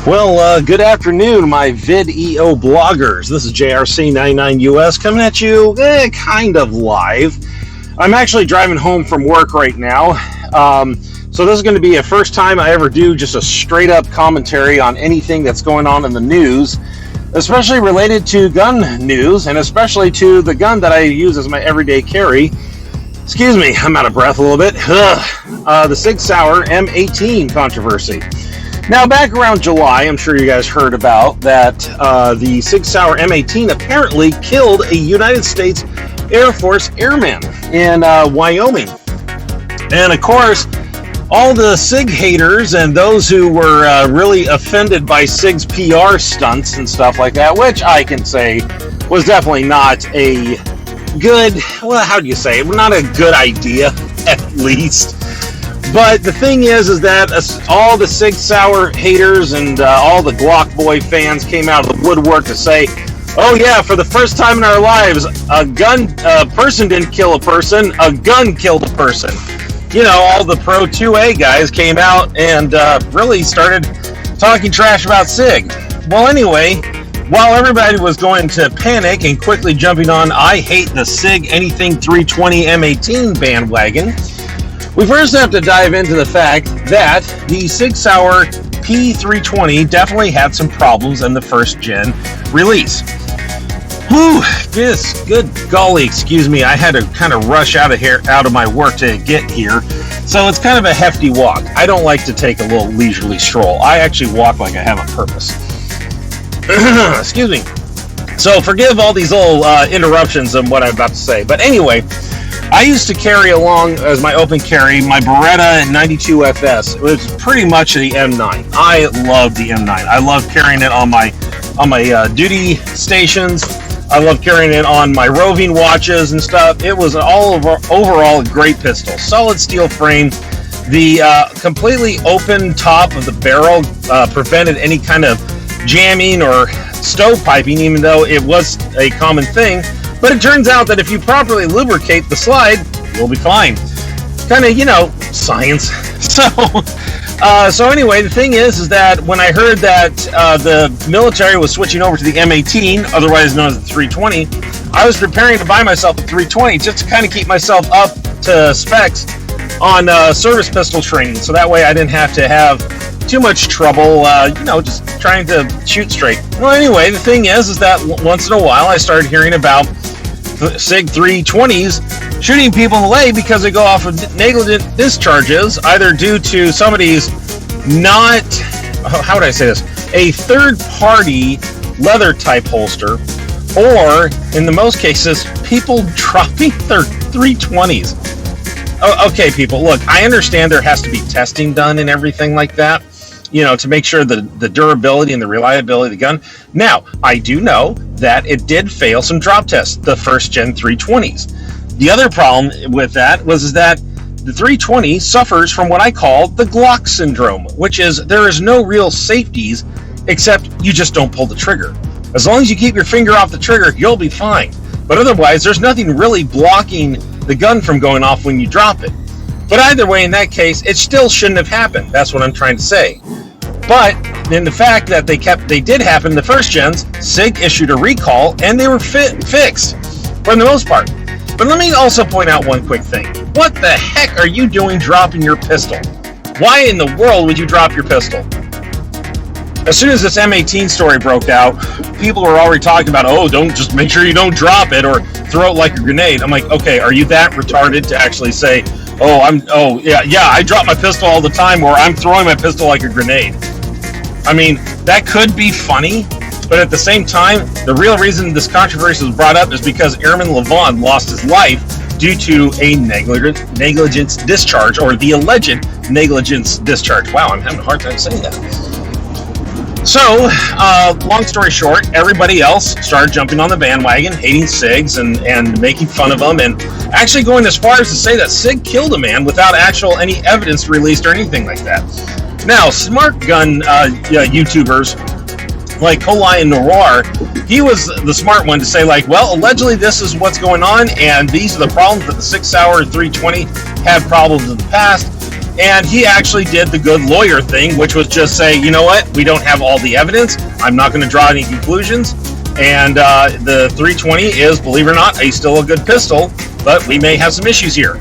Good afternoon, my VidEO bloggers. This is JRC99US coming at you kind of live. I'm actually driving home from work right now. So this is going to be a first time I ever do just a straight up commentary on anything that's going on in the news, especially related to gun news, and especially to the gun that I use as my everyday carry. Excuse me, I'm out of breath a little bit. The Sig Sauer M18 controversy. Now, back around July, I'm sure you guys heard about that the Sig Sauer M18 apparently killed a United States Air Force airman in Wyoming. And of course, all the Sig haters and those who were really offended by Sig's PR stunts and stuff like that, which I can say was definitely not a good, well, how do you say it? Not a good idea, at least. But the thing is that all the Sig Sauer haters and all the Glock Boy fans came out of the woodwork to say, oh yeah, for the first time in our lives, a person didn't kill a person, a gun killed a person. You know, all the Pro 2A guys came out and really started talking trash about Sig. Well, anyway, while everybody was going to panic and quickly jumping on I hate the Sig anything 320 M18 bandwagon, we first have to dive into the fact that the Sig Sauer P320 definitely had some problems in the first gen release. Whew, good golly, excuse me, I had to kind of rush out of my work to get here, so it's kind of a hefty walk. I don't like to take a little leisurely stroll. I actually walk like I have a purpose. Excuse me. So forgive all these little interruptions of what I'm about to say, but anyway, I used to carry along as my open carry my Beretta 92 FS. It was pretty much the M9. I love the M9. I love carrying it on my duty stations. I love carrying it on my roving watches and stuff. It was overall a great pistol. Solid steel frame. The completely open top of the barrel prevented any kind of jamming or stovepiping, even though it was a common thing. But it turns out that if you properly lubricate the slide, you'll be fine. Kind of, science. So anyway, the thing is that when I heard that the military was switching over to the M18, otherwise known as the 320, I was preparing to buy myself a 320 just to kind of keep myself up to specs on service pistol training. So that way I didn't have to have too much trouble, just trying to shoot straight. Well, anyway, the thing is that once in a while I started hearing about Sig 320s shooting people in the leg because they go off of negligent discharges, either due to somebody's how would I say this, a third-party leather type holster, or in the most cases, people dropping their 320s. Okay, people, look, I understand there has to be testing done and everything like that, to make sure the durability and the reliability of the gun. Now, I do know that it did fail some drop tests, the first gen 320s. The other problem with that was that the 320 suffers from what I call the Glock syndrome, which is there is no real safeties except you just don't pull the trigger. As long as you keep your finger off the trigger, you'll be fine. But otherwise, there's nothing really blocking the gun from going off when you drop it. But either way, in that case, it still shouldn't have happened. That's what I'm trying to say. But in the fact that they did happen, the first gens, Sig issued a recall and they were fixed for the most part. But let me also point out one quick thing. What the heck are you doing dropping your pistol? Why in the world would you drop your pistol? As soon as this M18 story broke out, people were already talking about, don't just make sure you don't drop it or throw it like a grenade. I'm like, okay, are you that retarded to actually say, I drop my pistol all the time, or I'm throwing my pistol like a grenade? I mean, that could be funny, but at the same time, the real reason this controversy was brought up is because Airman Levon lost his life due to a negligence discharge, or the alleged negligence discharge. Wow, I'm having a hard time saying that. So, long story short, everybody else started jumping on the bandwagon, hating SIGs and making fun of them, and actually going as far as to say that SIG killed a man without any evidence released or anything like that. Now, smart gun YouTubers like Kolai and Noir, he was the smart one to say, allegedly this is what's going on, and these are the problems that the Sig Sauer 320 had problems in the past. And he actually did the good lawyer thing, which was just say, you know what, we don't have all the evidence. I'm not going to draw any conclusions. And the 320 is, believe it or not, still a good pistol, but we may have some issues here.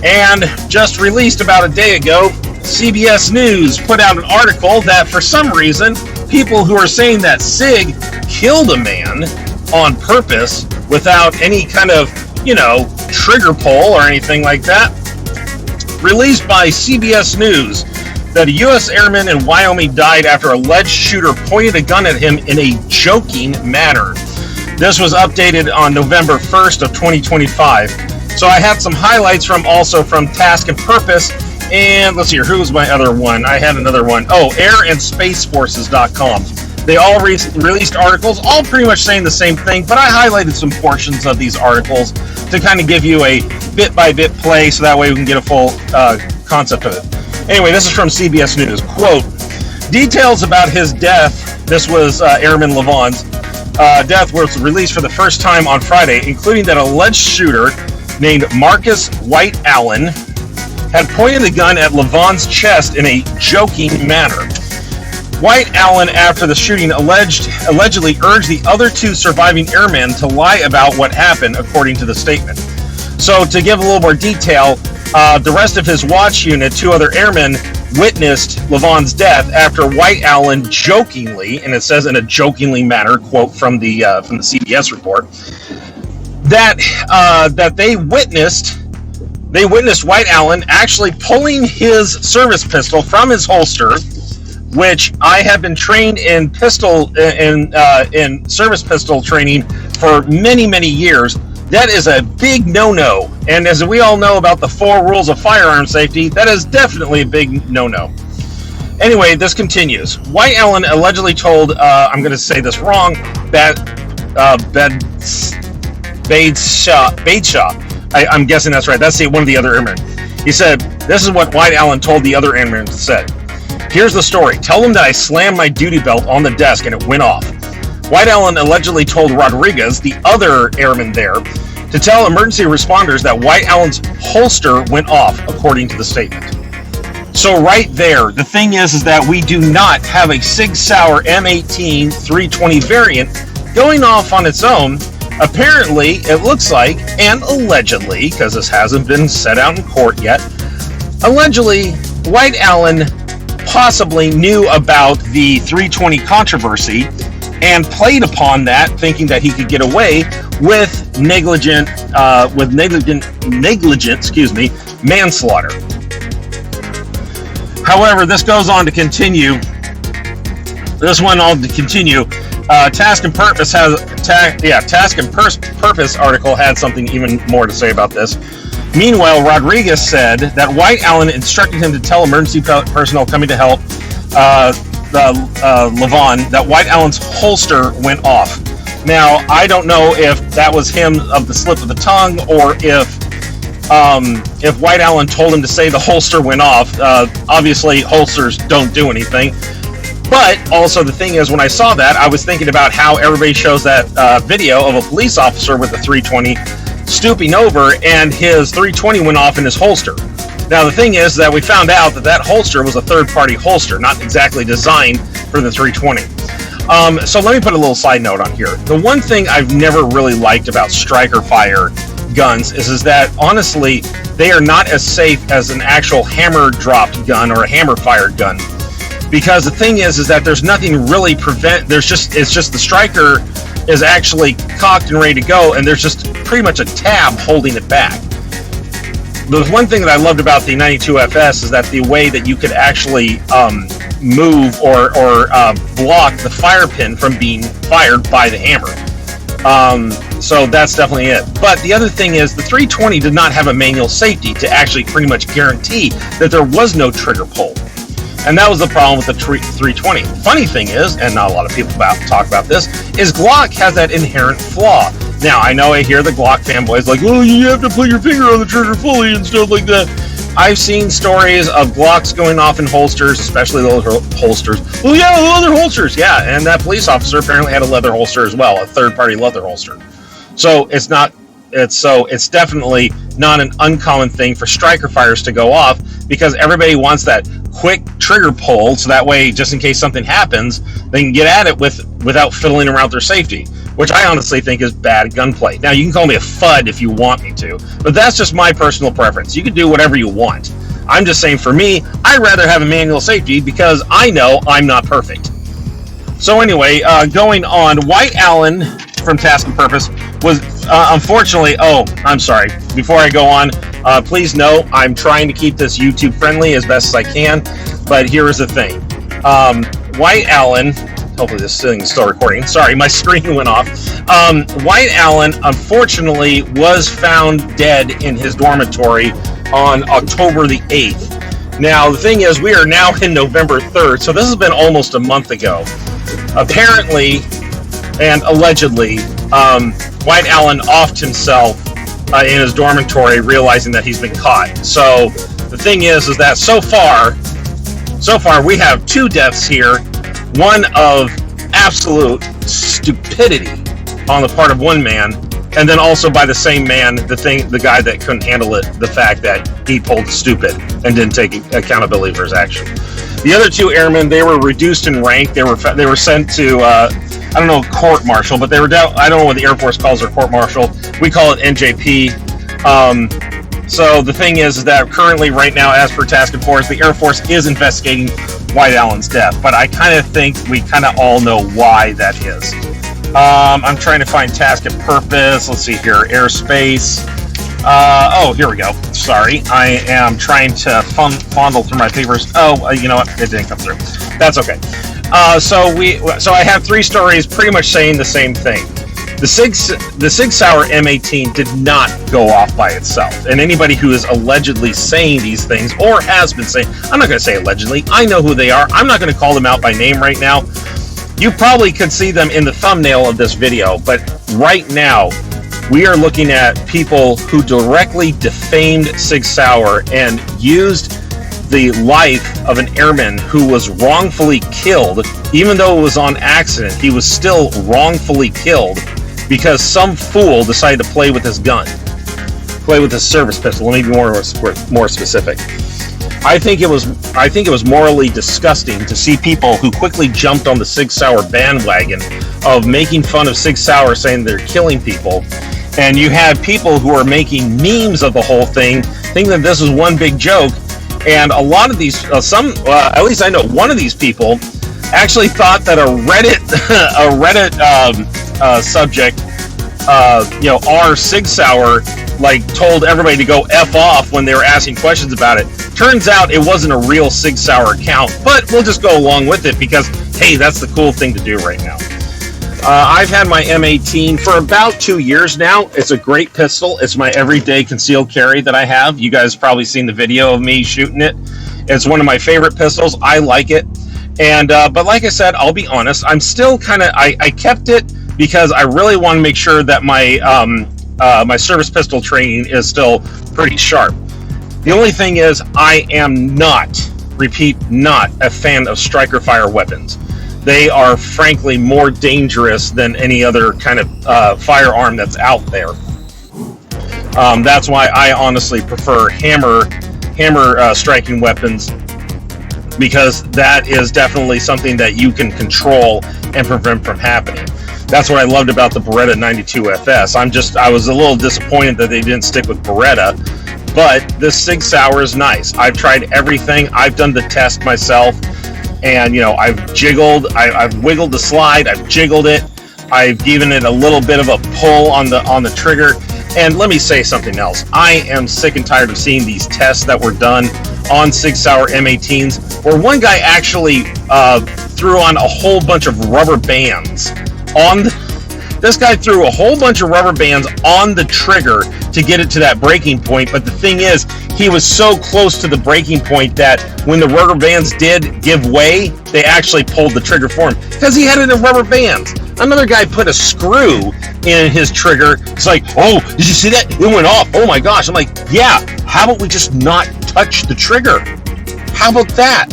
And just released about a day ago, CBS News put out an article that for some reason, people who are saying that Sig killed a man on purpose without any kind of, trigger pull or anything like that, released by CBS News that a U.S. airman in Wyoming died after alleged shooter pointed a gun at him in a joking manner. This was updated on November 1st of 2025. So I had some highlights from Task and Purpose, and let's see here, who was my other one? I had another one. airandspaceforces.com. They all released articles, all pretty much saying the same thing, but I highlighted some portions of these articles to kind of give you a bit-by-bit play, so that way we can get a full concept of it. Anyway, this is from CBS News. Quote, details about his death, this was Airman Levon's death, was released for the first time on Friday, including that alleged shooter named Marcus White Allen had pointed the gun at Levon's chest in a joking manner. White Allen, after the shooting, allegedly urged the other two surviving airmen to lie about what happened, according to the statement. So, to give a little more detail, the rest of his watch unit, two other airmen, witnessed Levon's death after White Allen jokingly, and it says in a jokingly manner, quote from the CBS report, that they witnessed White Allen actually pulling his service pistol from his holster, which I have been trained in service pistol training for many years. That is a big no-no, and as we all know about the 4 rules of firearm safety, that is definitely a big no-no. Anyway, this continues. White Allen allegedly told, I'm going to say this wrong, Badeshaw. I'm guessing that's right. That's one of the other airmen. He said, this is what White Allen told the other airmen said. Here's the story. Tell them that I slammed my duty belt on the desk and it went off. White Allen allegedly told Rodriguez, the other airman there, to tell emergency responders that White Allen's holster went off, according to the statement. So right there, the thing is that we do not have a Sig Sauer M18 320 variant going off on its own. Apparently, it looks like, and allegedly, because this hasn't been set out in court yet, allegedly, White Allen possibly knew about the 320 controversy and played upon that, thinking that he could get away with negligent manslaughter. However, this goes on to continue. Task and Purpose article had something even more to say about this. Meanwhile, Rodriguez said that White Allen instructed him to tell emergency personnel coming to help Levon that White Allen's holster went off. Now, I don't know if that was him of the slip of the tongue, or if White Allen told him to say the holster went off. Obviously, holsters don't do anything. But also, the thing is, when I saw that, I was thinking about how everybody shows that video of a police officer with a 320 stooping over, and his 320 went off in his holster. Now, the thing is that we found out that holster was a third-party holster, not exactly designed for the 320. So let me put a little side note on here. The one thing I've never really liked about striker fire guns is that, honestly, they are not as safe as an actual hammer-dropped gun or a hammer-fired gun. Because the thing is that there's nothing really it's just the striker is actually cocked and ready to go, and there's just pretty much a tab holding it back. The one thing that I loved about the 92FS is that the way that you could actually move or block the fire pin from being fired by the hammer. So that's definitely it. But the other thing is the 320 did not have a manual safety to actually pretty much guarantee that there was no trigger pull. And that was the problem with the 320. Funny thing is, and not a lot of people talk about this, is Glock has that inherent flaw. Now, I know I hear the Glock fanboys like, oh, you have to put your finger on the trigger fully and stuff like that. I've seen stories of Glocks going off in holsters, especially those holsters. Well, yeah, leather holsters, yeah. And that police officer apparently had a leather holster as well, a third-party leather holster. So it's not It's definitely not an uncommon thing for striker fires to go off, because everybody wants that quick trigger pull, so that way, just in case something happens, they can get at it without fiddling around their safety, which I honestly think is bad gunplay. Now, you can call me a FUD if you want me to, but that's just my personal preference. You can do whatever you want. I'm just saying, for me, I'd rather have a manual safety because I know I'm not perfect. So anyway, going on, White Allen from Task and Purpose was unfortunately, I'm sorry, before I go on, please know I'm trying to keep this YouTube friendly as best as I can, but here is the thing. White Allen, hopefully this thing's still recording, sorry, my screen went off. White Allen unfortunately was found dead in his dormitory on October the 8th. Now the thing is, we are now in November 3rd, so this has been almost a month ago. Apparently and allegedly, White Allen offed himself in his dormitory, realizing that he's been caught. So the thing is that so far we have 2 deaths here, one of absolute stupidity on the part of one man, and then also by the same man, the guy that couldn't handle it, the fact that he pulled stupid and didn't take accountability for his action. The other 2 airmen, they were reduced in rank. They were sent to I don't know, court martial, but they were down. I don't know what the Air Force calls their court martial. We call it NJP. So the thing is that currently, right now, as per Task and Force, the Air Force is investigating White Allen's death, but I kind of think we kind of all know why that is. I'm trying to find Task and Purpose. Let's see here, airspace. Here we go. Sorry, I am trying to fondle through my papers. You know what? It didn't come through. That's okay. So I have 3 stories pretty much saying the same thing. The Sig Sauer M18 did not go off by itself, and anybody who is allegedly saying these things, or has been saying, I'm not going to say allegedly, I know who they are, I'm not going to call them out by name right now. You probably could see them in the thumbnail of this video, but right now, we are looking at people who directly defamed Sig Sauer and used the life of an airman who was wrongfully killed. Even though it was on accident, he was still wrongfully killed because some fool decided to play with his gun, play with his service pistol. Let me be more specific. I think it was morally disgusting to see people who quickly jumped on the Sig Sauer bandwagon of making fun of Sig Sauer, saying they're killing people. And you had people who are making memes of the whole thing, thinking that this was one big joke. And a lot of these, at least I know one of these people, actually thought that a Reddit subject, R Sig Sauer, told everybody to go F off when they were asking questions about it. Turns out it wasn't a real Sig Sauer account, but we'll just go along with it because, hey, that's the cool thing to do right now. I've had my M18 for about 2 years now. It's a great pistol. It's my everyday concealed carry that I have. You guys probably seen the video of me shooting it. It's one of my favorite pistols. I like it. And but like I said, I'll be honest, I'm still kind of, I kept it because I really want to make sure that my my service pistol training is still pretty sharp. The only thing is, I am not a fan of striker fire weapons. They are frankly more dangerous than any other kind of firearm that's out there. That's why I honestly prefer hammer striking weapons, because that is definitely something that you can control and prevent from happening. That's what I loved about the Beretta 92 FS. I was a little disappointed that they didn't stick with Beretta, but this Sig Sauer is nice. I've tried everything. I've done the test myself. And I've jiggled, I've wiggled the slide, I've jiggled it, I've given it a little bit of a pull on the trigger. And let me say something else. I am sick and tired of seeing these tests that were done on Sig Sauer M18s, where one guy actually threw on a whole bunch of rubber bands on this guy threw a whole bunch of rubber bands on the trigger to get it to that breaking point. But the thing is, he was so close to the breaking point that when the rubber bands did give way, they actually pulled the trigger for him because he had it in rubber bands. Another guy put a screw in his trigger. It's like, oh, did you see that? It went off. Oh my gosh. I'm like, yeah, how about we just not touch the trigger? How about that?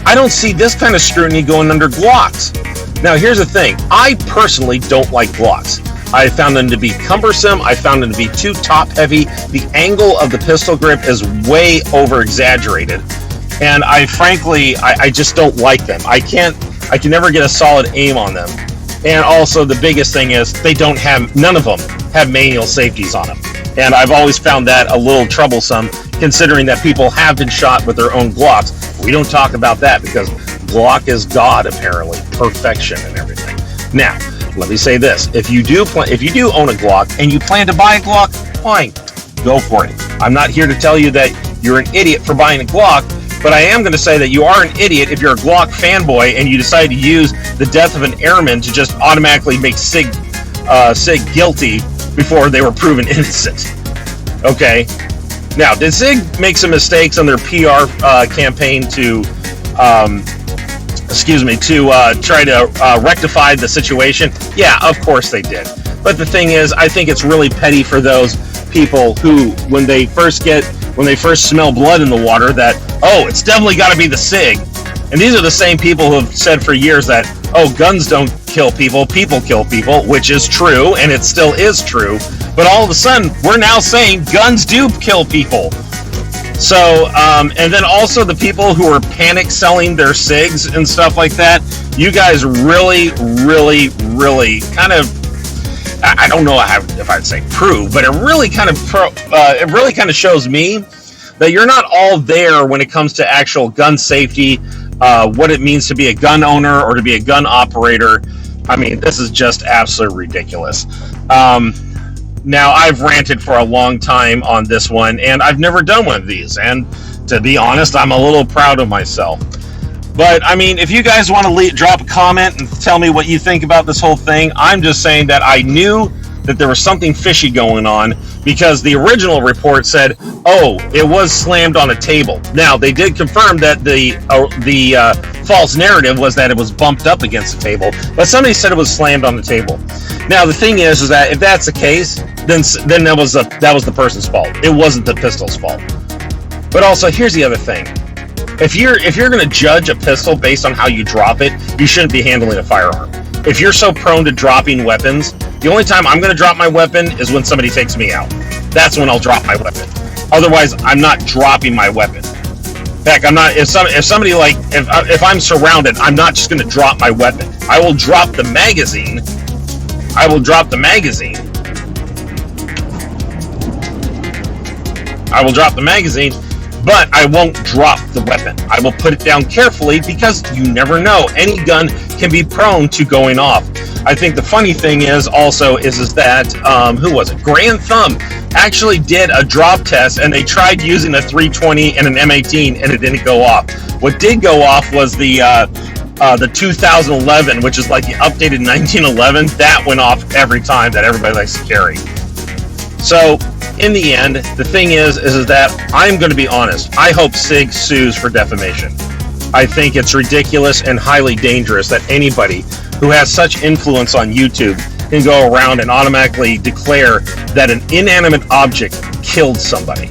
I don't see this kind of scrutiny going under Glocks. Now, here's the thing. I personally don't like Glocks. I found them to be cumbersome. I found them to be too top heavy. The angle of the pistol grip is way over exaggerated. And I frankly just don't like them. I can never get a solid aim on them. And also the biggest thing is none of them have manual safeties on them. And I've always found that a little troublesome, considering that people have been shot with their own Glocks. We don't talk about that because Glock is God, apparently, perfection and everything. Now, let me say this: if you do own a Glock and you plan to buy a Glock, fine, go for it. I'm not here to tell you that you're an idiot for buying a Glock, but I am going to say that you are an idiot if you're a Glock fanboy and you decide to use the death of an airman to just automatically make Sig guilty before they were proven innocent. Okay. Now, did Sig make some mistakes on their PR campaign to try to rectify the situation? Yeah, of course they did. But the thing is, I think it's really petty for those people who, when they first smell blood in the water, that, oh, it's definitely got to be the Sig. And these are the same people who have said for years that, oh, guns don't kill people, people kill people, which is true, and it still is true. But all of a sudden, we're now saying guns do kill people. So, and then also the people who are panic selling their SIGs and stuff like that, you guys really, really, really kind of, I don't know if I'd say prove, but it really kind of shows me that you're not all there when it comes to actual gun safety, what it means to be a gun owner or to be a gun operator. I mean, this is just absolutely ridiculous. Now, I've ranted for a long time on this one, and I've never done one of these, and to be honest, I'm a little proud of myself. But, I mean, if you guys want to drop a comment and tell me what you think about this whole thing, I'm just saying that I knew that there was something fishy going on, because the original report said, oh, it was slammed on a table. Now, they did confirm that the false narrative was that it was bumped up against the table, but somebody said it was slammed on the table. Now, the thing is that if that's the case, then that was the person's fault. It wasn't the pistol's fault. But also, here's the other thing. If you're going to judge a pistol based on how you drop it, you shouldn't be handling a firearm. If you're so prone to dropping weapons, the only time I'm going to drop my weapon is when somebody takes me out. That's when I'll drop my weapon. Otherwise, I'm not dropping my weapon. Heck, I'm not. If I'm surrounded, I'm not just going to drop my weapon. I will drop the magazine. I will drop the magazine, but I won't drop the weapon. I will put it down carefully, because you never know. Any gun can be prone to going off. I think the funny thing is that who was it? Grand Thumb actually did a drop test, and they tried using a 320 and an M18, and it didn't go off. What did go off was the 2011, which is like the updated 1911. That went off every time, that everybody likes to carry. So, in the end, the thing is that I'm going to be honest. I hope Sig sues for defamation. I think it's ridiculous and highly dangerous that anybody who has such influence on YouTube can go around and automatically declare that an inanimate object killed somebody.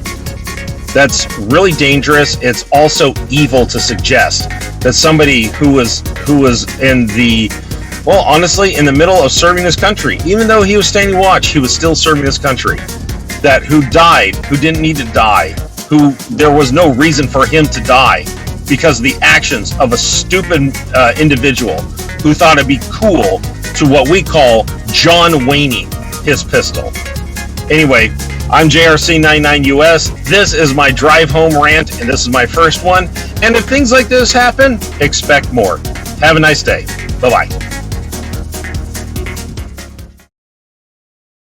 That's really dangerous. It's also evil to suggest that somebody who was in the middle of serving his country, even though he was standing watch, he was still serving his country. Who died, who didn't need to die, who there was no reason for him to die because of the actions of a stupid individual who thought it'd be cool to what we call John Wayning his pistol. Anyway, I'm JRC99US. This is my drive home rant, and this is my first one. And if things like this happen, expect more. Have a nice day. Bye-bye.